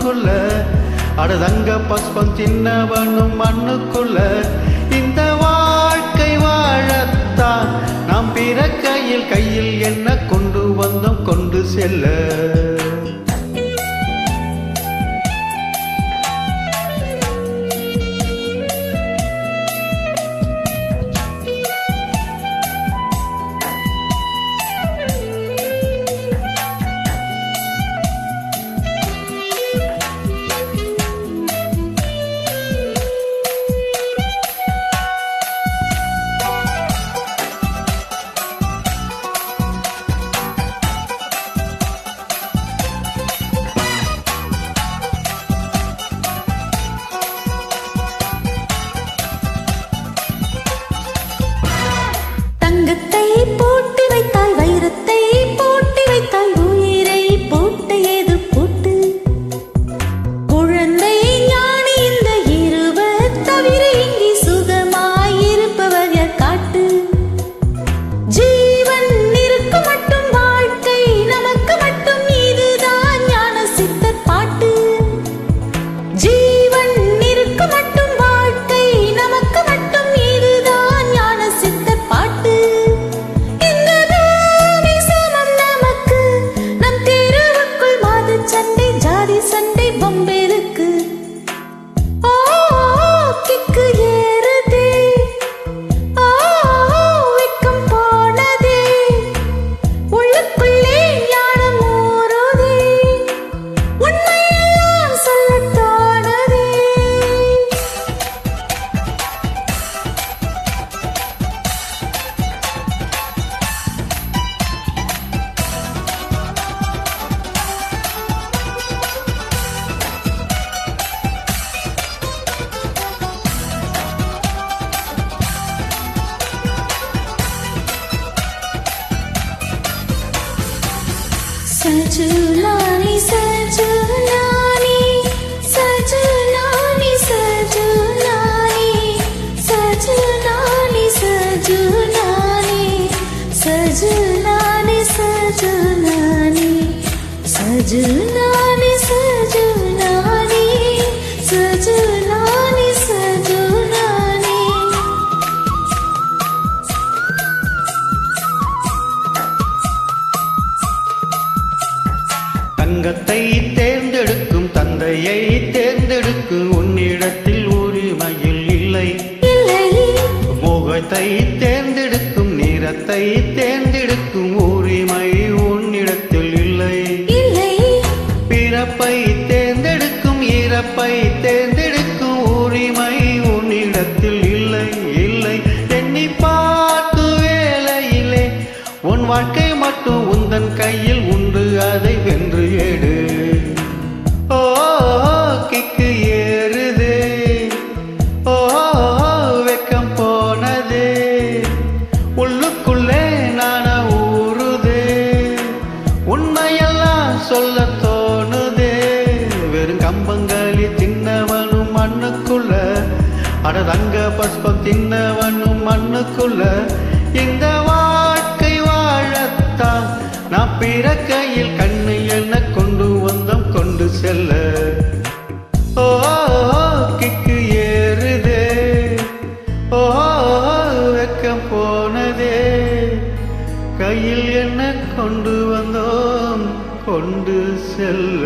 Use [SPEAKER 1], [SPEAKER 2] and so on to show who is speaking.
[SPEAKER 1] மண்ணுக்குள்ள அடதங்க பஸ்பம் சின்னவனும் மண்ணுக்குள்ள இந்த வாழ்க்கை வாழத்தான் நாம் பிறக்கையில் கையில் என்ன கொண்டு வந்தோம் கொண்டு செல்ல.
[SPEAKER 2] தங்கத்தை போட்டு வைத்தால் வைரத்தை போட்டு வைத்தால் உயிரை போட்டு ஏது போட்டு குழந்தை ஞானி இந்த இருவர் தவிர இங்கே சுகமாயிருப்பவர் யார் காட்டு. ஜீவன் இருக்க மட்டும் வாழ்க்கை நமக்கு மட்டும் இதுதான் ஞான சித்தர் பாட்டு. ஜீவன் இருக்க மட்டும் வாழ்க்கை நமக்கு மட்டும் இதுதான் ஞான சித்தர் பாட்டு. சண்டை ஜாதி சண்டை பொம்பேருக்கு ஓ கிக்கு ஏறுதே ஓ வெக்கம் போனதே உள்ளுக்குள்ளே ஞானம் ஊறுதே உண்மையெல்லாம் சொல்ல தோணுதே. सजुलानी सजुलानी सजुलानी सजुलानी सजुलानी सजुलानी सजुलानी सजुलानी सजुलानी सजुलानी सजुलानी सजुलानी.
[SPEAKER 1] தங்கத்தை தேர்ந்தெடுக்கும் தந்தையை தேர்ந்தெடுக்கும் உன்னிடத்தில் உரிமையில் இல்லை. மோகத்தை தேர்ந்தெடுக்கும் நிறத்தை தேர்ந்தெடுக்கும் உரிமை உன்னிடத்தில் இல்லை. பிறப்பை தேர்ந்தெடுக்கும் இறப்பை தேர்ந்தெடுக்கும் உரிமை உன்னிடத்தில் இல்லை. இல்லை எண்ணி பார்த்து வேலையிலே உன் வாழ்க்கை மட்டும் உந்தன் கையில் உண்டு அதை வென்று ஏடு. ஓ கிக்கு ஏறுதே ஓ வெக்கம் போனதே உள்ளுக்குள்ளே நான ஊறுதே உண்மையெல்லாம் சொல்ல தோணுதே. வெறும் கம்பங்களி தின்னவனும் மண்ணுக்குள்ள அடதங்க பஸ்பம் தின்னவனும் மண்ணுக்குள்ள இந்த வாழ்க்கை வாழத்தான் நான் பிறக்கையில் கண்ணு என்ன கொண்டு வந்தோம் கொண்டு செல்ல. ஓ கிக்கு ஏறுதே ஓ வெக்கம் போனதே கையில் என்ன கொண்டு வந்தோம் கொண்டு செல்ல.